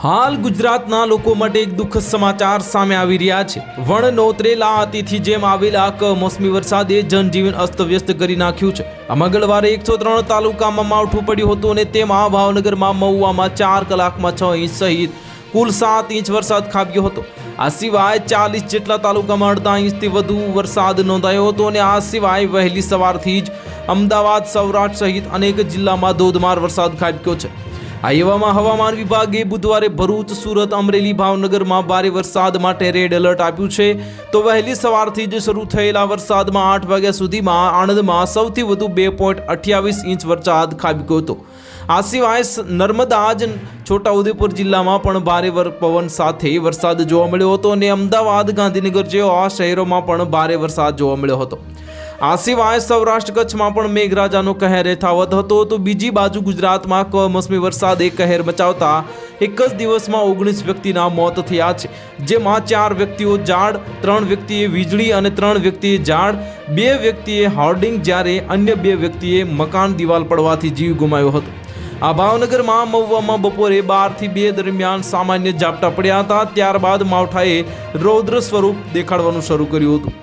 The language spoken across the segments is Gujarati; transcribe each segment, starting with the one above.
હાલ ગુજરાતના લોકો માટે એક દુઃખદ સમાચાર સામે આવી રહ્યા છે। વણ નોતરેલા અતિથિ જેમ આવેલા કમોસમી વરસાદે જનજીવન અસ્તવ્યસ્ત કરી નાખ્યું છે। આ મંગળવારે 103 તાલુકામાં માવઠું પડ્યું હતું અને તેમાં ભાવનગરમાં મહુવામાં 4 કલાકમાં 6 ઇંચ સહિત કુલ 7 ઇંચ વરસાદ ખાબક્યો હતો। આ સિવાય 40 જેટલા તાલુકામાં 18 ઇંચથી વધુ વરસાદ નોંધાયો હતો અને આ સિવાય વહેલી સવારથી જ અમદાવાદ, સૌરાષ્ટ્ર સહિત અનેક જિલ્લામાં ધોધમાર વરસાદ ખાબક્યો છે। આ એવામાં હવામાન વિભાગે બુધવારે ભરૂચ, સુરત, અમરેલી, ભાવનગરમાં ભારે વરસાદ માટે રેડ એલર્ટ આપ્યું છે। તો વહેલી સવારથી જ શરૂ થયેલા વરસાદમાં 8 વાગ્યા સુધીમાં આણંદમાં સૌથી વધુ 2.28 ઇંચ વરસાદ ખાબક્યો હતો। આ સિવાય નર્મદા, છોટાઉદેપુર જિલ્લામાં પણ ભારે પવન સાથે વરસાદ જોવા મળ્યો હતો અને અમદાવાદ, ગાંધીનગર જેવા શહેરોમાં પણ ભારે વરસાદ જોવા મળ્યો હતો। આ સિવાય સૌરાષ્ટ્ર, કચ્છમાં પણ મેઘરાજાનો કહેર યથાવત હતો। તો બીજી બાજુ ગુજરાતમાં કમોસમી વરસાદે કહેર મચાવતા એક જ દિવસમાં 19 વ્યક્તિના મોત થયા છે, જેમાં 4 વ્યક્તિઓ ઝાડ, 3 વ્યક્તિએ વીજળી અને 3 વ્યક્તિએ ઝાડ, 2 વ્યક્તિએ હોર્ડિંગ, જ્યારે અન્ય 2 વ્યક્તિએ મકાન દિવાલ પડવાથી જીવ ગુમાવ્યો હતો। આ ભાવનગરમાં મહુવામાં બપોરે 12 થી 2 દરમિયાન સામાન્ય ઝાપટા પડ્યા હતા। ત્યારબાદ માવઠાએ રૌદ્ર સ્વરૂપ દેખાડવાનું શરૂ કર્યું હતું,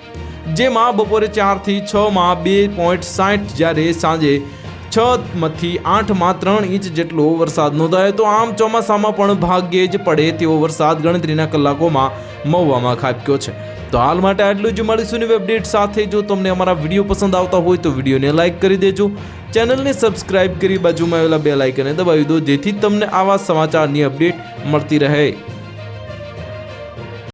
જેમાં બપોરે 4 થી 6 માં 2.60, જ્યારે સાંજે 6 થી 8 માં 3 ઇંચ જેટલો વરસાદ નોંધાયો। તો આમ ચોમાસામાં પણ ભાગ્યે જ પડે તેવો વરસાદ ગણતરીના કલાકોમાં મહુવામાં ખાબક્યો છે। તો હાલ માટે આટલું જ। મળીશું નવી અપડેટ સાથે। જો તમને અમારા વિડીયો પસંદ આવતા હોય તો વિડીયોને લાઇક કરી દેજો, ચેનલને સબસ્ક્રાઇબ કરી બાજુમાં આવેલા બેલ આઇકનને દબાવી દો, જેથી તમને આવા સમાચારની અપડેટ મળતી રહે।